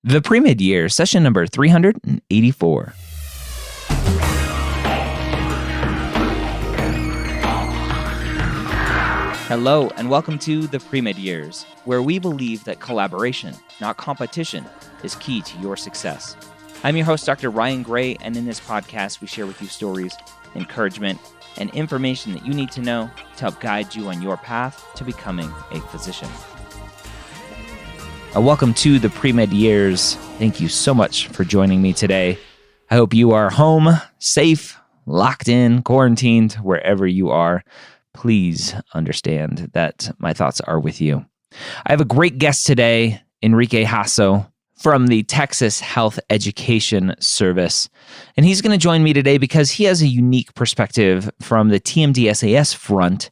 The Pre-Med Year, session number 384. Hello, and welcome to the Pre-Med Years, where we believe that collaboration, not competition, is key to your success. I'm your host, Dr. Ryan Gray, and in this podcast, we share with you stories, encouragement, and information that you need to know to help guide you on your path to becoming a physician. Welcome to the Pre-Med Years. Thank you so much for joining me today. I hope you are home, safe, locked in, quarantined, wherever you are. Please understand that my thoughts are with you. I have a great guest today, Enrique Jasso from the Texas Health Education Service. And he's going to join me today because he has a unique perspective from the TMDSAS front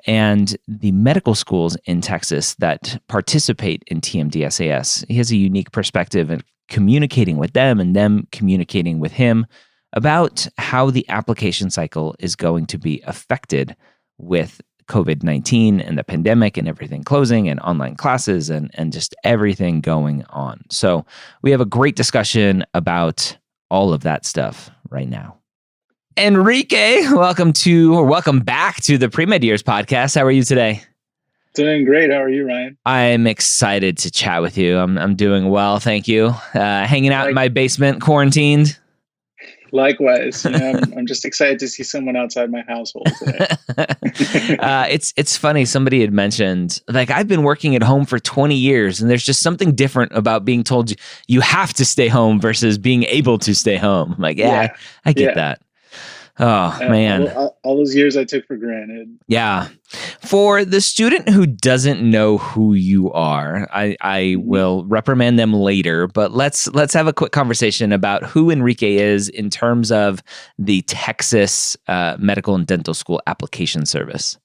and the medical schools in Texas that participate in TMDSAS. He has a unique perspective in communicating with them and them communicating with him about how the application cycle is going to be affected with COVID-19 and the pandemic and everything closing and online classes and just everything going on. So we have a great discussion about all of that stuff right now. Enrique, welcome back to the Pre-Med Years podcast. How are you today? Doing great. How are you, Ryan? I'm excited to chat with you. I'm doing well, thank you. Hanging out in my basement, quarantined. Likewise. I'm just excited to see someone outside my household today. It's funny. Somebody had mentioned, I've been working at home for 20 years, and there's just something different about being told you have to stay home versus being able to stay home. I'm like, I get that. Oh, man. All those years I took for granted. Yeah. For the student who doesn't know who you are, I will reprimand them later, but let's have a quick conversation about who Enrique is in terms of the Texas Medical and Dental School Application Service.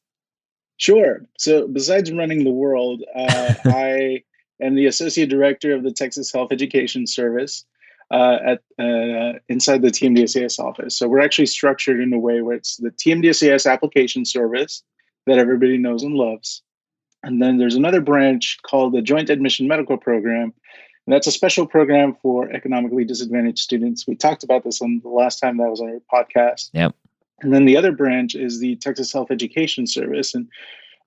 Sure. So besides running the world, I am the Associate Director of the Texas Health Education Service. Inside the TMDSAS office. So we're actually structured in a way where it's the TMDSAS application service that everybody knows and loves. And then there's another branch called the Joint Admission Medical Program. And that's a special program for economically disadvantaged students. We talked about this on the last time that was on our podcast. Yep. And then the other branch is the Texas Health Education Service. And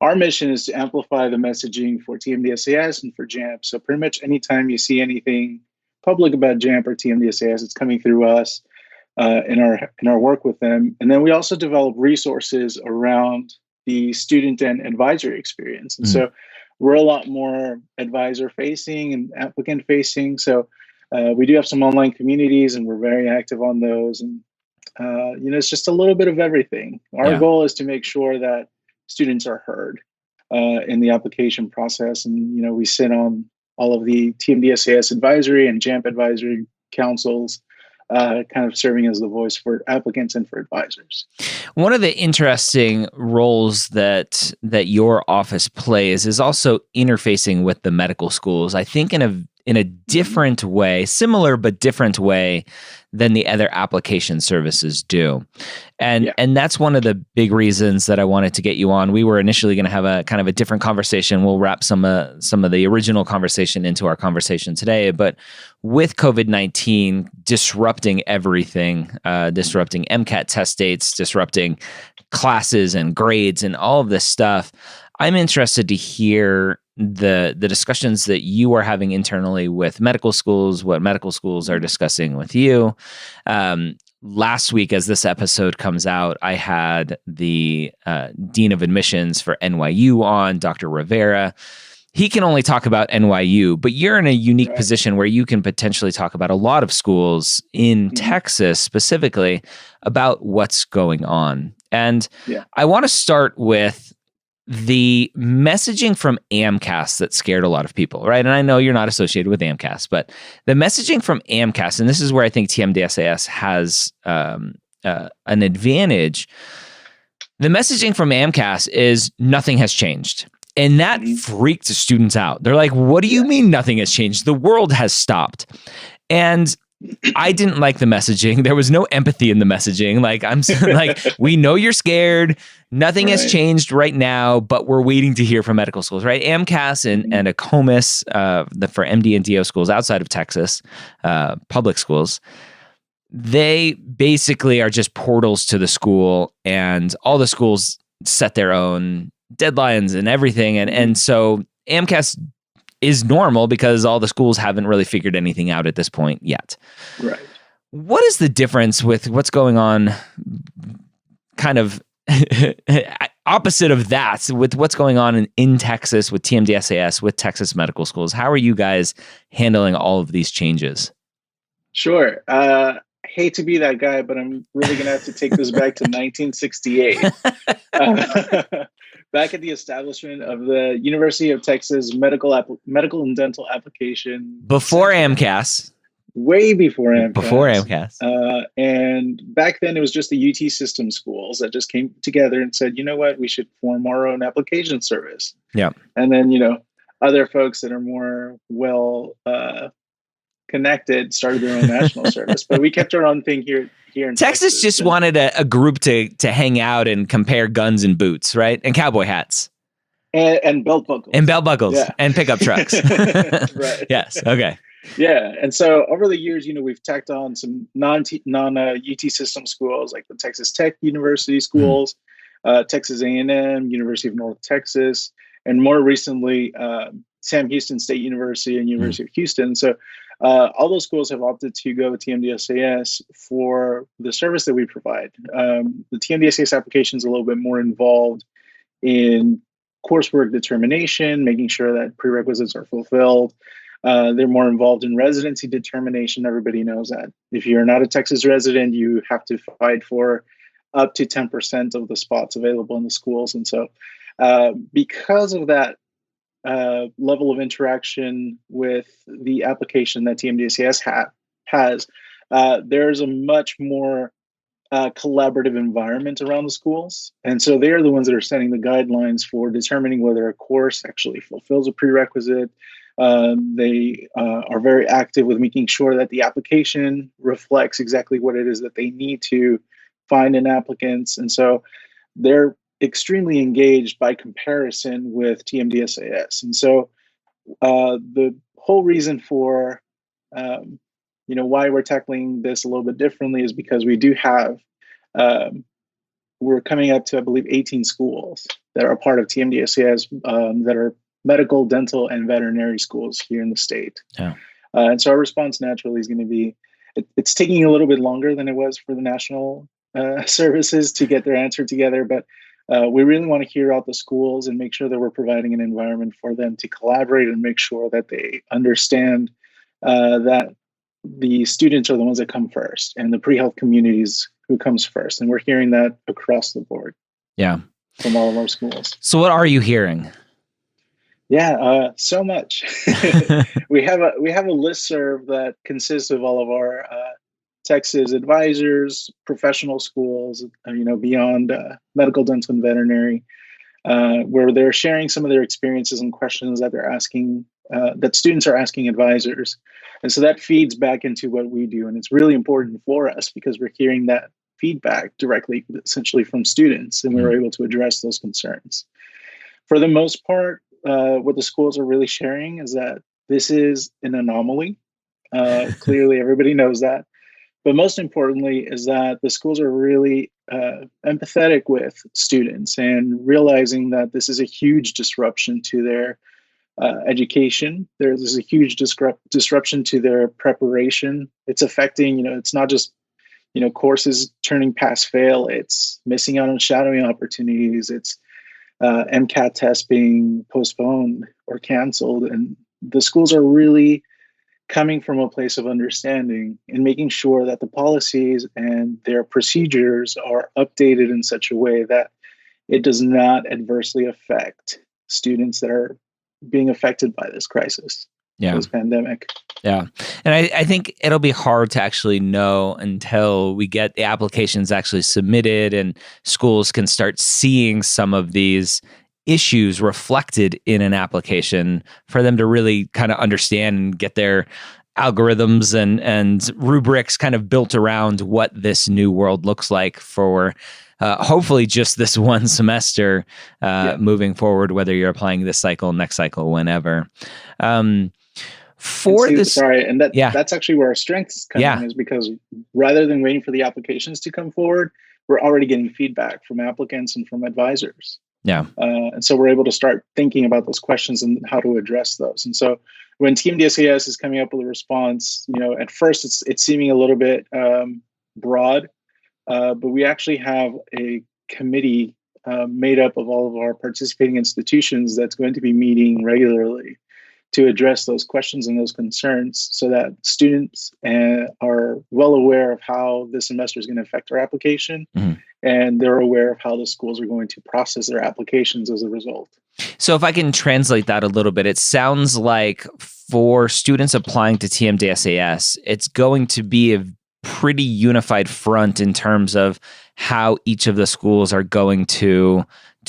our mission is to amplify the messaging for TMDSAS and for JAMP. So pretty much anytime you see anything public about JAMP or TMDSAS, it's coming through us in our work with them. And then we also develop resources around the student and advisor experience. And so we're a lot more advisor facing and applicant facing. So we do have some online communities and we're very active on those. And, it's just a little bit of everything. Our goal is to make sure that students are heard in the application process. And, we sit on all of the TMDSAS advisory and JAMP advisory councils, kind of serving as the voice for applicants and for advisors. One of the interesting roles that your office plays is also interfacing with the medical schools. I think in a different way, similar but different way than the other application services do. And that's one of the big reasons that I wanted to get you on. We were initially going to have a kind of a different conversation. We'll wrap some of the original conversation into our conversation today. But with COVID-19 disrupting everything, disrupting MCAT test dates, disrupting classes and grades and all of this stuff, I'm interested to hear the discussions that you are having internally with medical schools, what medical schools are discussing with you. Last week, as this episode comes out, I had the Dean of Admissions for NYU on, Dr. Rivera. He can only talk about NYU, but you're in a unique position where you can potentially talk about a lot of schools in Texas specifically about what's going on. And I want to start with the messaging from AMCAS that scared a lot of people, right? And I know you're not associated with AMCAS, but the messaging from AMCAS, and this is where I think TMDSAS has an advantage. The messaging from AMCAS is nothing has changed. And that freaked the students out. They're like, what do you mean nothing has changed? The world has stopped. And I didn't like the messaging. There was no empathy in the messaging. Like, like, we know you're scared. Nothing has changed right now, but we're waiting to hear from medical schools, right? AMCAS and ACOMAS, for MD and DO schools outside of Texas, public schools, they basically are just portals to the school, and all the schools set their own deadlines and everything. And so AMCAS is normal because all the schools haven't really figured anything out at this point yet. Right. What is the difference with what's going on kind of opposite of that with what's going on in Texas with TMDSAS, with Texas medical schools? How are you guys handling all of these changes? Sure. Hate to be that guy, but I'm really going to have to take this back to 1968. Back at the establishment of the University of Texas Medical and Dental Application. Before AMCAS. Way before AMCAS. Before AMCAS. And back then it was just the UT system schools that just came together and said, you know what, we should form our own application service. Yeah. And then, other folks that are more connected started their own national service. But we kept our own thing here in Texas. Just wanted a group to hang out and compare guns and boots, right? And cowboy hats. And belt buckles. And belt buckles. Yeah. And pickup trucks. Right. Yes. Okay. Yeah. And so over the years, we've tacked on some non-UT system schools like the Texas Tech University schools, Texas A&M, University of North Texas, and more recently, Sam Houston State University and University of Houston. So all those schools have opted to go with TMDSAS for the service that we provide. The TMDSAS application is a little bit more involved in coursework determination, making sure that prerequisites are fulfilled. They're more involved in residency determination. Everybody knows that if you're not a Texas resident, you have to fight for up to 10% of the spots available in the schools. And so because of that level of interaction with the application that TMDSAS has, there's a much more collaborative environment around the schools. And so they're the ones that are setting the guidelines for determining whether a course actually fulfills a prerequisite. They are very active with making sure that the application reflects exactly what it is that they need to find in applicants. And so they're extremely engaged by comparison with TMDSAS. And so the whole reason for why we're tackling this a little bit differently is because we do have we're coming up to, I believe, 18 schools that are part of TMDSAS that are medical, dental, and veterinary schools here in the state. Yeah. And so our response naturally is going to be, it's taking a little bit longer than it was for the national services to get their answer together, but we really want to hear out the schools and make sure that we're providing an environment for them to collaborate and make sure that they understand that the students are the ones that come first and the pre-health communities who comes first. And we're hearing that across the board. Yeah. From all of our schools. So what are you hearing? Yeah, so much. we have a listserv that consists of all of our Texas advisors, professional schools, beyond medical, dental, and veterinary, where they're sharing some of their experiences and questions that they're asking, that students are asking advisors. And so that feeds back into what we do. And it's really important for us because we're hearing that feedback directly, essentially from students, and we're able to address those concerns. For the most part, what the schools are really sharing is that this is an anomaly. Clearly, everybody knows that. But most importantly is that the schools are really empathetic with students and realizing that this is a huge disruption to their education. There's a huge disruption to their preparation. It's affecting, it's not just, courses turning pass fail. It's missing out on shadowing opportunities. It's MCAT tests being postponed or canceled. And the schools are really coming from a place of understanding and making sure that the policies and their procedures are updated in such a way that it does not adversely affect students that are being affected by this crisis, this pandemic. Yeah. And I think it'll be hard to actually know until we get the applications actually submitted and schools can start seeing some of these issues reflected in an application for them to really kind of understand and get their algorithms and rubrics kind of built around what this new world looks like for hopefully just this one semester moving forward, whether you're applying this cycle, next cycle, whenever. That's actually where our strengths come in, is because rather than waiting for the applications to come forward, we're already getting feedback from applicants and from advisors. And so we're able to start thinking about those questions and how to address those. And so when TMDSAS is coming up with a response, at first it's seeming a little bit broad, but we actually have a committee made up of all of our participating institutions that's going to be meeting regularly to address those questions and those concerns, so that students are well aware of how this semester is going to affect our application, and they're aware of how the schools are going to process their applications as a result. So if I can translate that a little bit, it sounds like for students applying to TMDSAS, it's going to be a pretty unified front in terms of how each of the schools are going to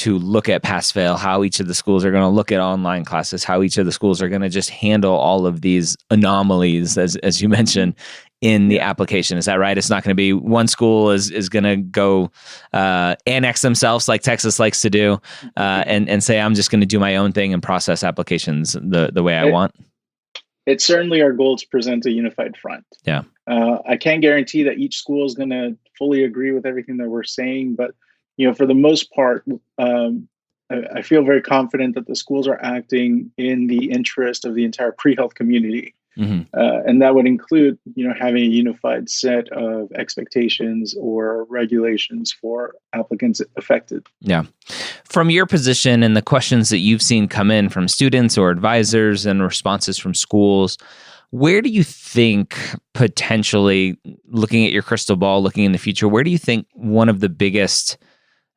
look at pass-fail, how each of the schools are going to look at online classes, how each of the schools are going to just handle all of these anomalies, as you mentioned, in the application. Is that right? It's not going to be one school is going to go annex themselves like Texas likes to do and say, I'm just going to do my own thing and process applications the way I want. It's certainly our goal to present a unified front. I can't guarantee that each school is going to fully agree with everything that we're saying, but for the most part, I feel very confident that the schools are acting in the interest of the entire pre-health community. And that would include, having a unified set of expectations or regulations for applicants affected. From your position and the questions that you've seen come in from students or advisors and responses from schools, where do you think, potentially, looking at your crystal ball, looking in the future, where do you think one of the biggest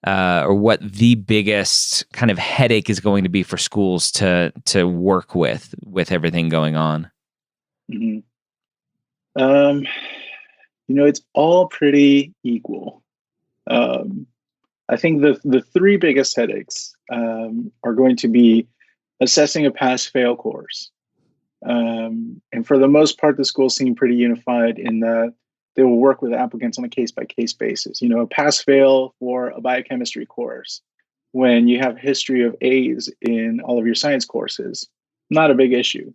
or what the biggest kind of headache is going to be for schools to work with everything going on? It's all pretty equal. I think the three biggest headaches are going to be assessing a pass-fail course. And for the most part, the schools seem pretty unified in that they will work with applicants on a case-by-case basis. A pass-fail for a biochemistry course, when you have history of A's in all of your science courses, not a big issue.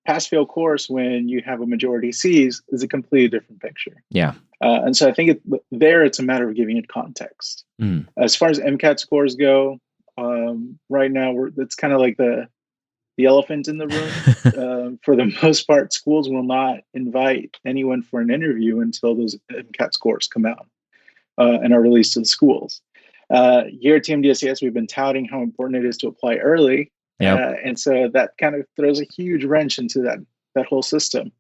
Pass-fail course when you have a majority C's is a completely different picture. And so I think it's a matter of giving it context. As far as MCAT scores go, right now it's kind of like the elephant in the room. For the most part, schools will not invite anyone for an interview until those MCAT scores come out and are released to the schools. Here at TMDSAS, we've been touting how important it is to apply early. And so that kind of throws a huge wrench into that whole system.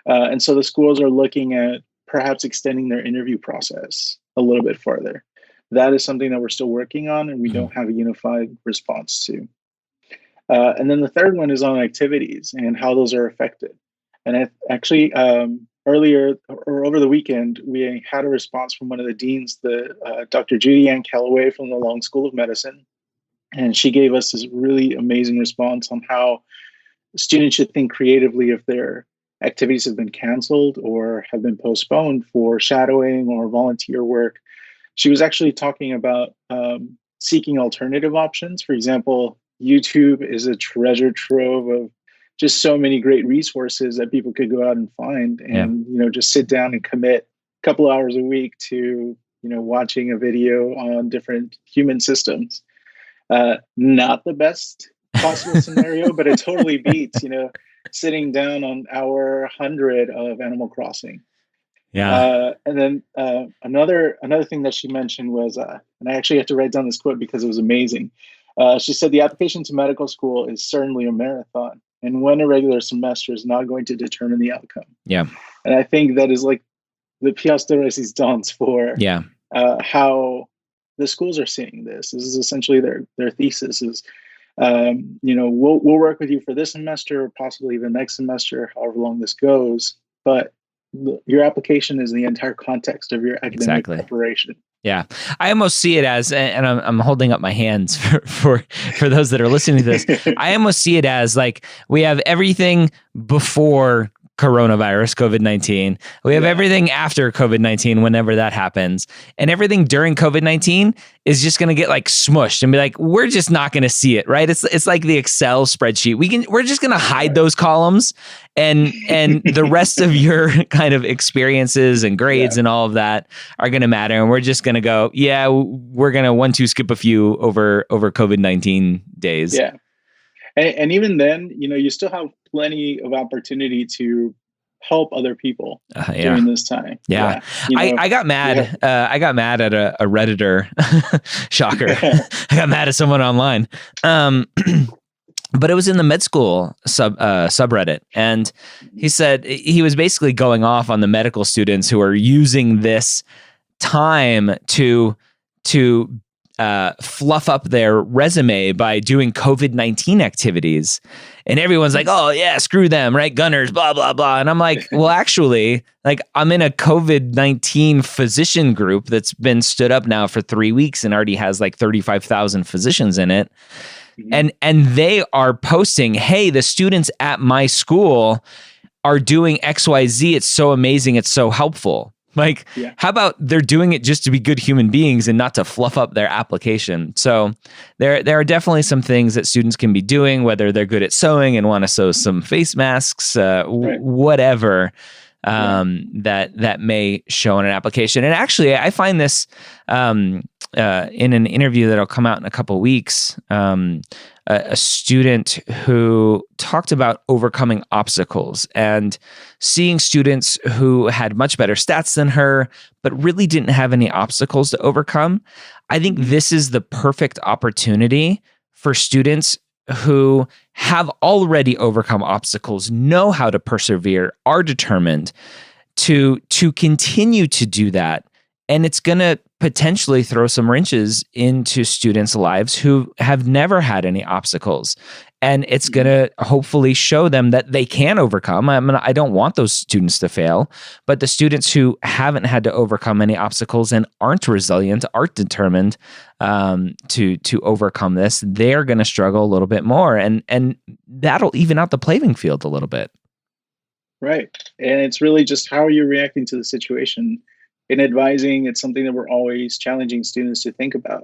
And so the schools are looking at perhaps extending their interview process a little bit further. That is something that we're still working on, and we don't have a unified response to. And then the third one is on activities and how those are affected. And earlier or over the weekend, we had a response from one of the deans, Dr. Judy Ann Calloway from the Long School of Medicine. And she gave us this really amazing response on how students should think creatively if their activities have been canceled or have been postponed for shadowing or volunteer work. She was actually talking about seeking alternative options. For example, YouTube is a treasure trove of just so many great resources that people could go out and find and, just sit down and commit a couple hours a week to, watching a video on different human systems. Not the best possible scenario, but it totally beats, sitting down on hour 100 of Animal Crossing. And then another thing that she mentioned was, and I actually had to write down this quote because it was amazing. She said, the application to medical school is certainly a marathon, and one irregular semester is not going to determine the outcome. And I think that is like the pièce de résistance for how the schools are seeing this. This is essentially their thesis is, we'll work with you for this semester, or possibly even next semester, however long this goes. But your application is the entire context of your academic preparation. Yeah, I almost see it as, and I'm holding up my hands for those that are listening to this. I almost see it as like we have everything before coronavirus, COVID-19. We have everything after COVID-19, whenever that happens, and everything during COVID-19 is just going to get like smushed and be like, we're just not going to see it, right? It's like the Excel spreadsheet. We're just going to hide those columns, and the rest of your kind of experiences and grades and all of that are going to matter. And we're just going to go, we're going to 1-2 skip a few over COVID-19 days. Yeah. And even then, you still have plenty of opportunity to help other people during this time. Yeah. I got mad. I got mad at a Redditor. Shocker. I got mad at someone online. But it was in the med school subreddit. And he said he was basically going off on the medical students who are using this time to fluff up their resume by doing COVID-19 activities. And everyone's like, oh yeah, screw them, right? Gunners, blah, blah, blah. And I'm like, well, actually, like I'm in a COVID-19 physician group that's been stood up now for 3 weeks and already has like 35,000 physicians in it. And they are posting, hey, the students at my school are doing XYZ. It's so amazing. It's so helpful. Like, how about they're doing it just to be good human beings and not to fluff up their application? So there are definitely some things that students can be doing, whether they're good at sewing and want to sew some face masks, whatever, that may show in an application. And actually, I find this in an interview that'll come out in a couple of weeks. A student who talked about overcoming obstacles and seeing students who had much better stats than her, but really didn't have any obstacles to overcome. I think this is the perfect opportunity for students who have already overcome obstacles, know how to persevere, are determined to continue to do that. And it's going to potentially throw some wrenches into students' lives who have never had any obstacles. And it's going to hopefully show them that they can overcome. I don't want those students to fail, but the students who haven't had to overcome any obstacles and aren't resilient, aren't determined to overcome this, they're going to struggle a little bit more. And that'll even out the playing field a little bit. Right. And it's really just how you're reacting to the situation. In advising, it's something that we're always challenging students to think about.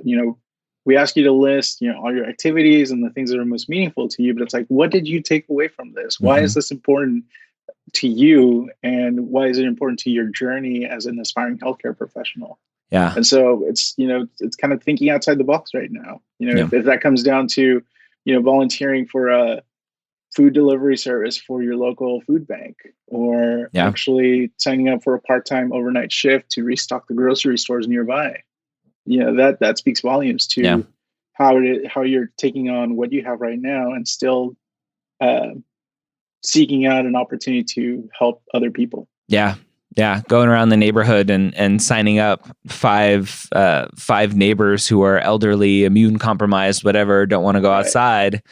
We ask you to list, all your activities and the things that are most meaningful to you, but it's like, what did you take away from this? Why is this important to you? And why is it important to your journey as an aspiring healthcare professional? Yeah. And so it's kind of thinking outside the box right now. If that comes down to, volunteering for a food delivery service for your local food bank, or actually signing up for a part-time overnight shift to restock the grocery stores nearby. That speaks volumes to how you're taking on what you have right now and still seeking out an opportunity to help other people. Yeah. Going around the neighborhood and signing up five neighbors who are elderly, immune compromised, whatever, don't want to go outside.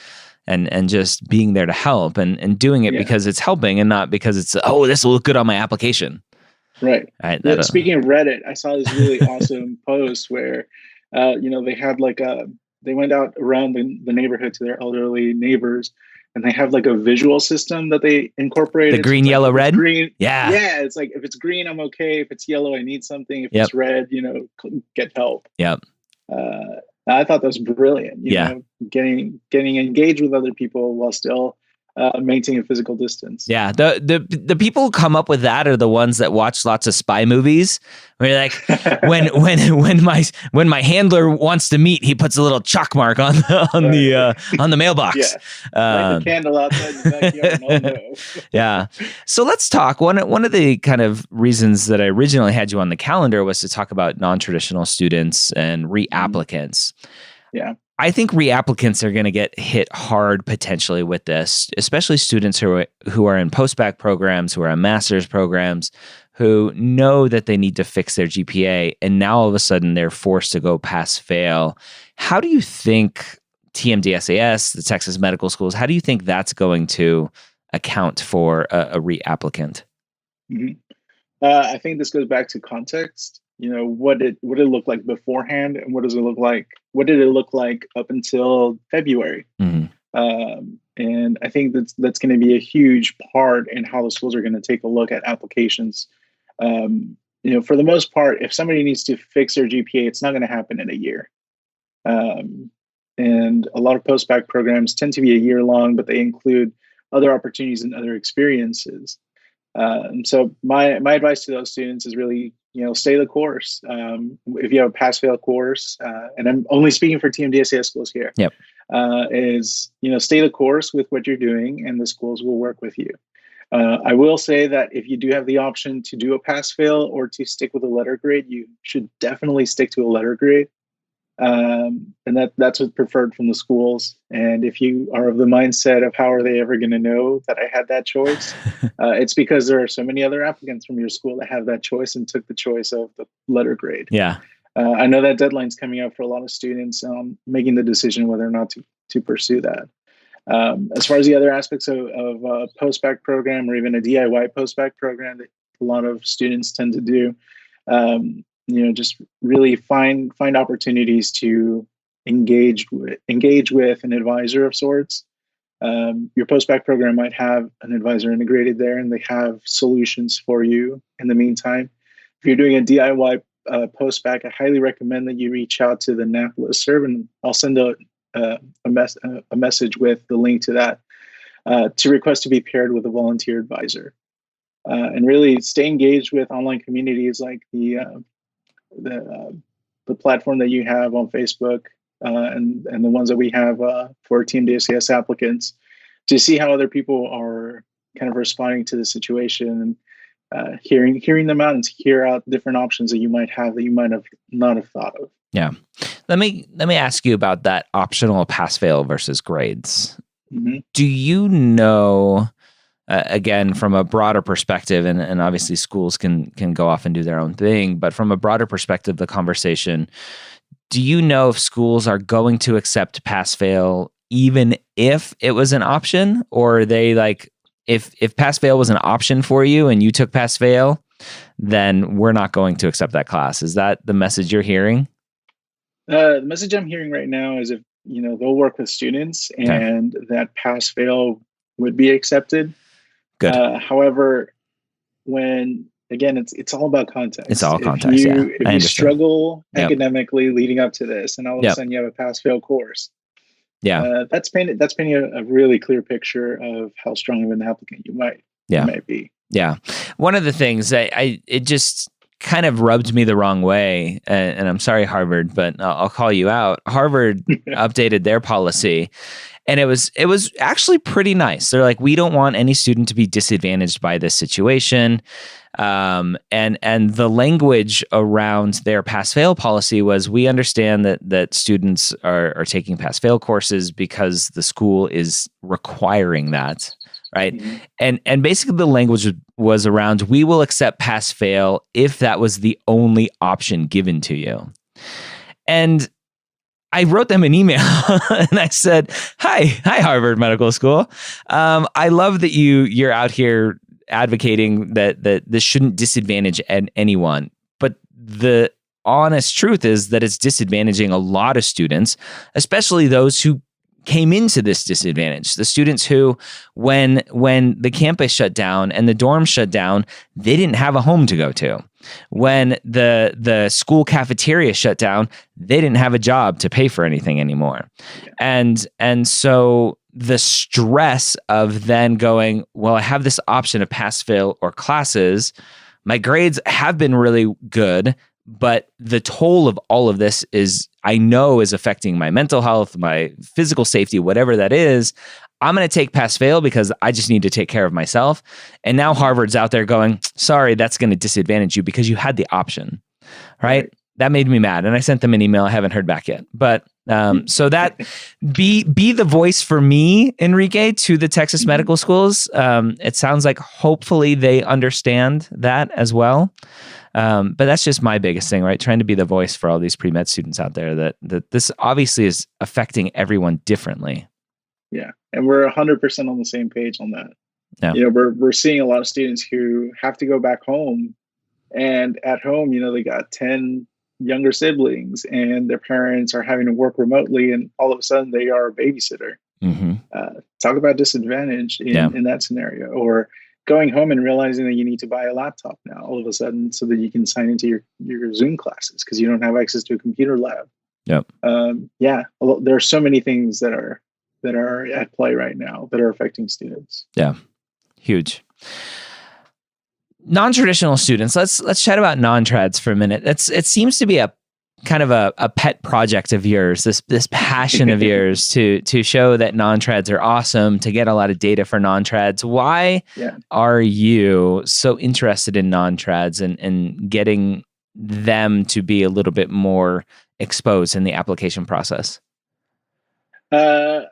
And just being there to help and doing it because it's helping and not because it's, this will look good on my application. Right. Speaking of Reddit, I saw this really awesome post where, they had they went out around the neighborhood to their elderly neighbors, and they have like a visual system that they incorporated. The green, yellow, red? Green. Yeah. Yeah. It's like, if it's green, I'm okay. If it's yellow, I need something. If it's red, get help. Yep. I thought that was brilliant. Getting engaged with other people while still maintaining physical distance. Yeah, the people who come up with that are the ones that watch lots of spy movies. Where you're like, when my handler wants to meet, he puts a little chalk mark on the mailbox. Light the candle outside the backyard. Yeah. So let's talk. One of the kind of reasons that I originally had you on the calendar was to talk about non-traditional students and re-applicants. Yeah. I think re-applicants are going to get hit hard potentially with this, especially students who are in post-bac programs, who are in master's programs, who know that they need to fix their GPA, and now all of a sudden they're forced to go pass-fail. How do you think TMDSAS, the Texas medical schools, how do you think that's going to account for a re-applicant? I think this goes back to context. what it looked like beforehand, and what did it look like up until February. Mhm. And I think that's going to be a huge part in how the schools are going to take a look at applications. For the most part, if somebody needs to fix their GPA, it's not going to happen in a year. And a lot of post-bac programs tend to be a year long, but they include other opportunities and other experiences. So my advice to those students is really, stay the course. If you have a pass-fail course, and I'm only speaking for TMDSAS schools here, Yep. is, stay the course with what you're doing, and the schools will work with you. I will say that if you do have the option to do a pass-fail or to stick with a letter grade, you should definitely stick to a letter grade. And that's what's preferred from the schools. And if you are of the mindset of how are they ever going to know that I had that choice, it's because there are so many other applicants from your school that have that choice and took the choice of the letter grade. Yeah. I know that deadline's coming up for a lot of students making the decision whether or not to pursue that. As far as the other aspects of a post-bac program or even a DIY post-bac program that a lot of students tend to do, just really find opportunities to engage with an advisor of sorts. Your post-bac program might have an advisor integrated there, and they have solutions for you in the meantime. If you're doing a DIY post-bac, I highly recommend that you reach out to the NAP listserv, and I'll send a message with the link to that to request to be paired with a volunteer advisor, and really stay engaged with online communities like the platform that you have on Facebook and the ones that we have for TMDSAS applicants, to see how other people are kind of responding to the situation, and hearing them out, and to hear out different options that you might have that you might have not have thought of. Yeah. Let me ask you about that optional pass-fail versus grades. Mm-hmm. Do you know, again, from a broader perspective, and obviously schools can go off and do their own thing, but from a broader perspective, the conversation, do you know if schools are going to accept pass-fail even if it was an option? Or are they like, if pass-fail was an option for you and you took pass-fail, then we're not going to accept that class? Is that the message you're hearing? The message I'm hearing right now is if they'll work with students, and that pass-fail would be accepted. Good. However, it's all about context. It's all context. If you struggle academically leading up to this, and all of a sudden you have a pass-fail course, that's painting a really clear picture of how strong of an applicant you might be. Yeah. One of the things it just kind of rubbed me the wrong way, and I'm sorry, Harvard, but I'll call you out. Harvard updated their policy, and it was actually pretty nice. They're like, we don't want any student to be disadvantaged by this situation. And the language around their pass-fail policy was, we understand that students are taking pass-fail courses because the school is requiring that. Right. Mm-hmm. And basically the language was around, we will accept pass-fail if that was the only option given to you. And I wrote them an email and I said, hi Harvard Medical School. I love that you're out here advocating that this shouldn't disadvantage anyone. But the honest truth is that it's disadvantaging a lot of students, especially those who came into this disadvantage. The students who, when the campus shut down and the dorms shut down, they didn't have a home to go to. When the school cafeteria shut down, they didn't have a job to pay for anything anymore. Yeah. And so the stress of then going, well, I have this option of pass-fail or classes. My grades have been really good, but the toll of all of this is affecting my mental health, my physical safety, whatever that is. I'm going to take pass-fail because I just need to take care of myself. And now Harvard's out there going, sorry, that's going to disadvantage you because you had the option, right? That made me mad. And I sent them an email. I haven't heard back yet. But so that be the voice for me, Enrique, to the Texas medical schools. It sounds like hopefully they understand that as well. But that's just my biggest thing, right? Trying to be the voice for all these pre-med students out there that this obviously is affecting everyone differently. Yeah. And we're 100% on the same page on that. Yeah. We're seeing a lot of students who have to go back home And at home, they got 10 younger siblings and their parents are having to work remotely, and all of a sudden they are a babysitter. Mm-hmm. Talk about disadvantage in that scenario. Or going home and realizing that you need to buy a laptop now all of a sudden so that you can sign into your Zoom classes because you don't have access to a computer lab. Yep. There are so many things that are at play right now that are affecting students. Yeah. Huge. Non-traditional students. Let's chat about non-trads for a minute. It seems to be a kind of a pet project of yours, this passion of yours to show that non-trads are awesome, to get a lot of data for non-trads. Why are you so interested in non-trads and getting them to be a little bit more exposed in the application process? Let's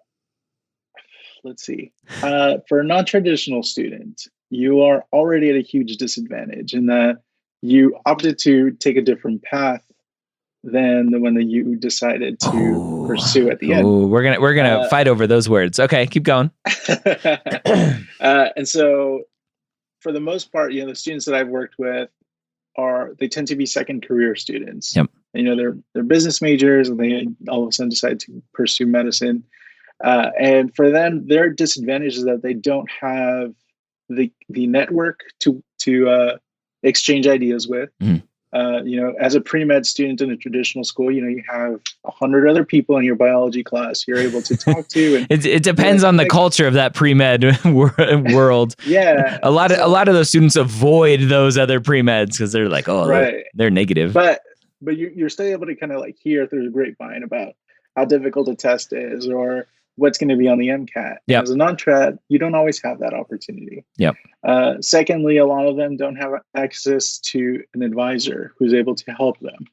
see. For a non-traditional student, you are already at a huge disadvantage in that you opted to take a different path than the one that you decided to pursue at the end. We're gonna fight over those words. Okay, keep going. And so, for the most part, the students that I've worked with they tend to be second career students. Yep. They're business majors, and they all of a sudden decide to pursue medicine. And for them, their disadvantage is that they don't have the network to exchange ideas with. Mm. As a pre-med student in a traditional school, you have 100 other people in your biology class you're able to talk to. And it depends on the culture of that pre-med world. Yeah. A lot of those students avoid those other pre-meds because they're like, they're negative. But you're still able to kind of like hear through the grapevine about how difficult a test is or what's going to be on the MCAT. Yep. As a non-trad, you don't always have that opportunity. Yep. Secondly, a lot of them don't have access to an advisor who's able to help them.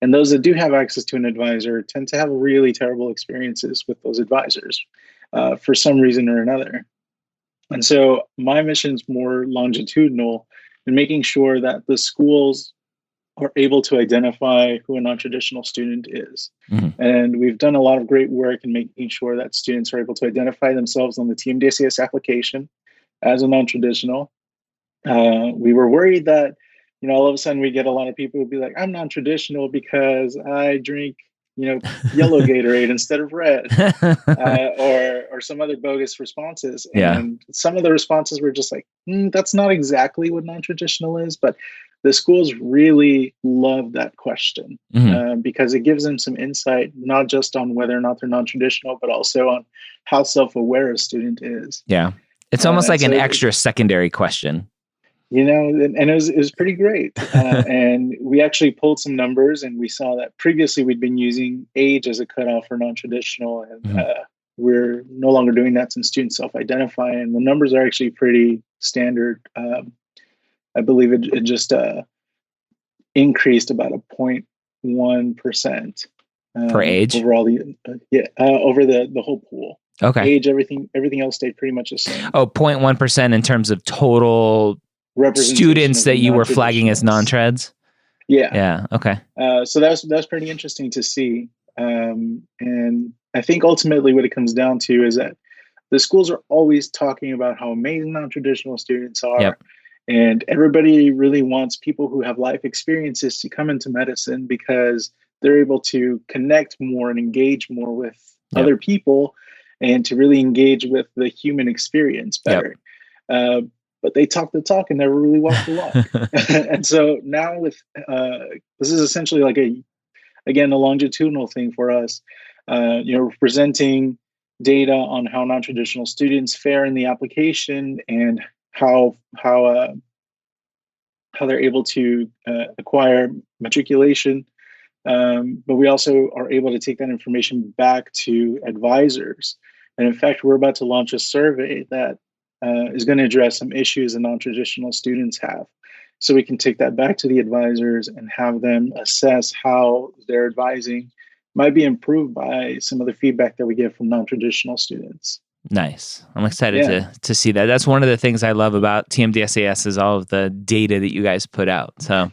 And those that do have access to an advisor tend to have really terrible experiences with those advisors for some reason or another. And so my mission is more longitudinal in making sure that the schools are able to identify who a non-traditional student is. Mm-hmm. And we've done a lot of great work in making sure that students are able to identify themselves on the TMDSAS application as a non-traditional. We were worried that, all of a sudden we get a lot of people who'd be like, I'm non-traditional because I drink, yellow Gatorade instead of red, or some other bogus responses. Yeah. And some of the responses were just like, that's not exactly what non-traditional is, but the schools really love that question because it gives them some insight, not just on whether or not they're non-traditional, but also on how self-aware a student is. Yeah. It's almost like an extra secondary question. And it was pretty great. And we actually pulled some numbers and we saw that previously we'd been using age as a cutoff for non-traditional. And we're no longer doing that since students self-identify. And the numbers are actually pretty standard. I believe it just increased about a 0.1% per age overall. Over the whole pool. Okay. Age, everything else stayed pretty much the same. 0.1% in terms of total students that you were flagging as non-trads? Yeah. Yeah. Okay. So that's pretty interesting to see. And I think ultimately what it comes down to is that the schools are always talking about how amazing non-traditional students are. Yep. And everybody really wants people who have life experiences to come into medicine because they're able to connect more and engage more with other people and to really engage with the human experience better. Yep. But they talk the talk and never really walk the walk. And so now with this is essentially like a longitudinal thing for us. We're presenting data on how non-traditional students fare in the application and how they're able to acquire matriculation. But we also are able to take that information back to advisors. And in fact, we're about to launch a survey that is going to address some issues that non-traditional students have. So we can take that back to the advisors and have them assess how their advising might be improved by some of the feedback that we get from non-traditional students. Nice. I'm excited to see that. That's one of the things I love about TMDSAS is all of the data that you guys put out. So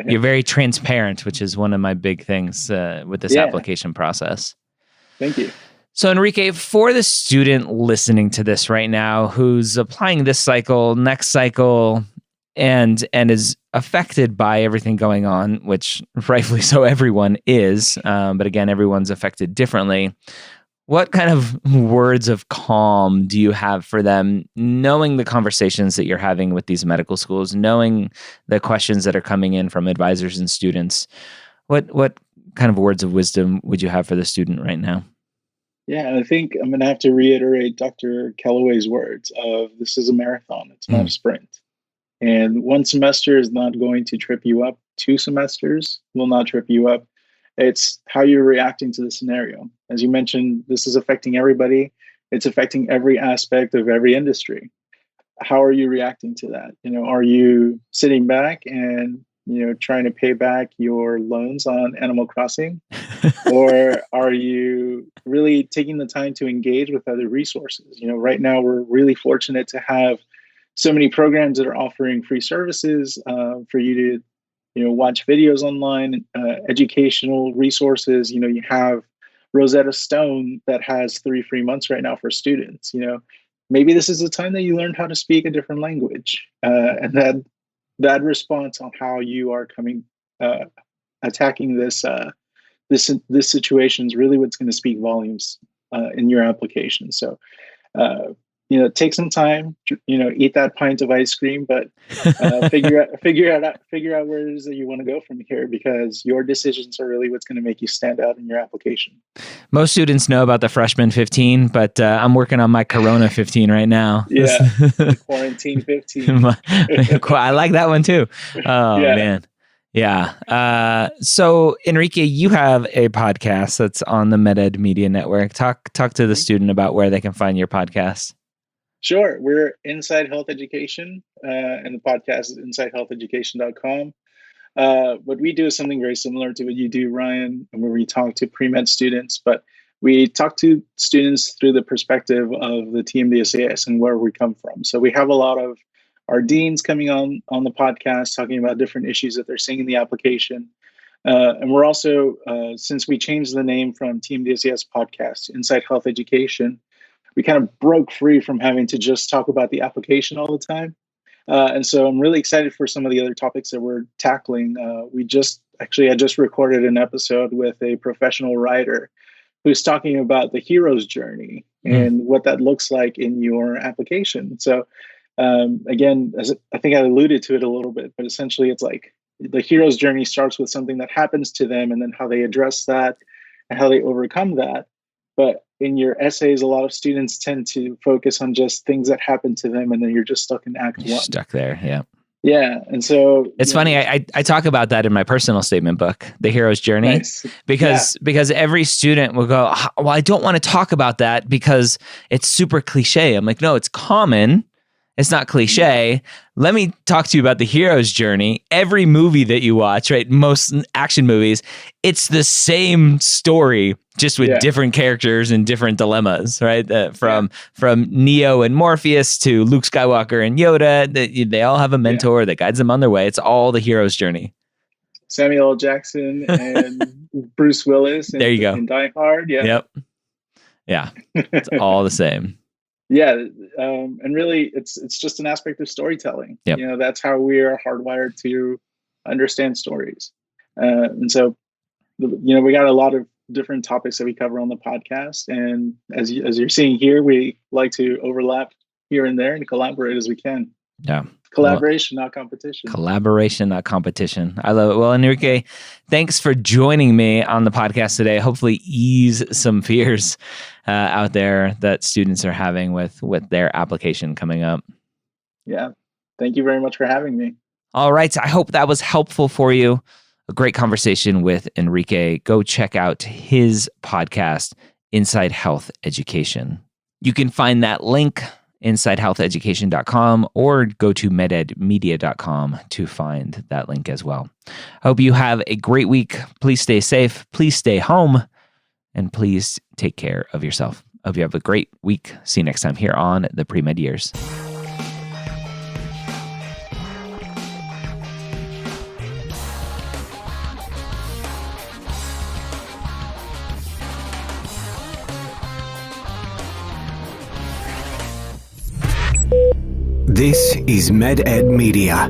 you're very transparent, which is one of my big things with this application process. Thank you. So Enrique, for the student listening to this right now, who's applying this cycle, next cycle, and is affected by everything going on, which rightfully so everyone is, but again, everyone's affected differently. What kind of words of calm do you have for them, knowing the conversations that you're having with these medical schools, knowing the questions that are coming in from advisors and students? What kind of words of wisdom would you have for the student right now? Yeah, I think I'm going to have to reiterate Dr. Kellaway's words of this is a marathon, it's not a sprint. And one semester is not going to trip you up. 2 semesters will not trip you up. It's how you're reacting to the scenario. As you mentioned, this is affecting everybody. It's affecting every aspect of every industry. How are you reacting to that? Are you sitting back and trying to pay back your loans on Animal Crossing? Or are you really taking the time to engage with other resources? Right now we're really fortunate to have so many programs that are offering free services for you to watch videos online, educational resources. You have Rosetta Stone that has 3 free months right now for students. Maybe this is the time that you learned how to speak a different language, and that response on how you are attacking this situation is really what's going to speak volumes in your application. So, take some time, eat that pint of ice cream, but figure out where it is that you want to go from here, because your decisions are really what's going to make you stand out in your application. Most students know about the freshman 15, but I'm working on my Corona 15 right now. Yeah, the quarantine 15. I like that one too. Oh, yeah. Man. Yeah. So Enrique, you have a podcast that's on the MedEd Media Network. Talk to the student about where they can find your podcast. Sure. We're Inside Health Education, and the podcast is InsideHealthEducation.com. What we do is something very similar to what you do, Ryan, where we talk to pre-med students, but we talk to students through the perspective of the TMDSAS and where we come from. So we have a lot of our deans coming on the podcast, talking about different issues that they're seeing in the application. And we're also, since we changed the name from TMDSAS Podcast to Inside Health Education, we kind of broke free from having to just talk about the application all the time. And so I'm really excited for some of the other topics that we're tackling. I just recorded an episode with a professional writer who's talking about the hero's journey and what that looks like in your application. So again, as I think I alluded to it a little bit, but essentially it's like the hero's journey starts with something that happens to them and then how they address that and how they overcome that. But in your essays, a lot of students tend to focus on just things that happen to them, and then you're just stuck in Act 1. Stuck there, yeah. Yeah, and so... It's funny, I talk about that in my personal statement book, The Hero's Journey, nice. because every student will go, well, I don't want to talk about that because it's super cliche. I'm like, no, it's common. It's not cliche. Let me talk to you about the hero's journey. Every movie that you watch, right? Most action movies, it's the same story, just with different characters and different dilemmas, right? From Neo and Morpheus to Luke Skywalker and Yoda, they all have a mentor that guides them on their way. It's all the hero's journey. Samuel L. Jackson and Bruce Willis. There you go. And Die Hard. Yeah. Yep. Yeah. It's all the same. Yeah, and really, it's just an aspect of storytelling. Yep. That's how we are hardwired to understand stories. And so, we got a lot of different topics that we cover on the podcast. And as you're seeing here, we like to overlap here and there and collaborate as we can. Yeah. Collaboration, not competition. Collaboration, not competition. I love it. Well, Enrique, thanks for joining me on the podcast today. Hopefully ease some fears out there that students are having with their application coming up. Yeah. Thank you very much for having me. All right. I hope that was helpful for you. A great conversation with Enrique. Go check out his podcast, Inside Health Education. You can find that link InsideHealthEducation.com or go to mededmedia.com to find that link as well. Hope you have a great week. Please stay safe. Please stay home. And please take care of yourself. Hope you have a great week. See you next time here on the Pre-Med Years. This is MedEd Media.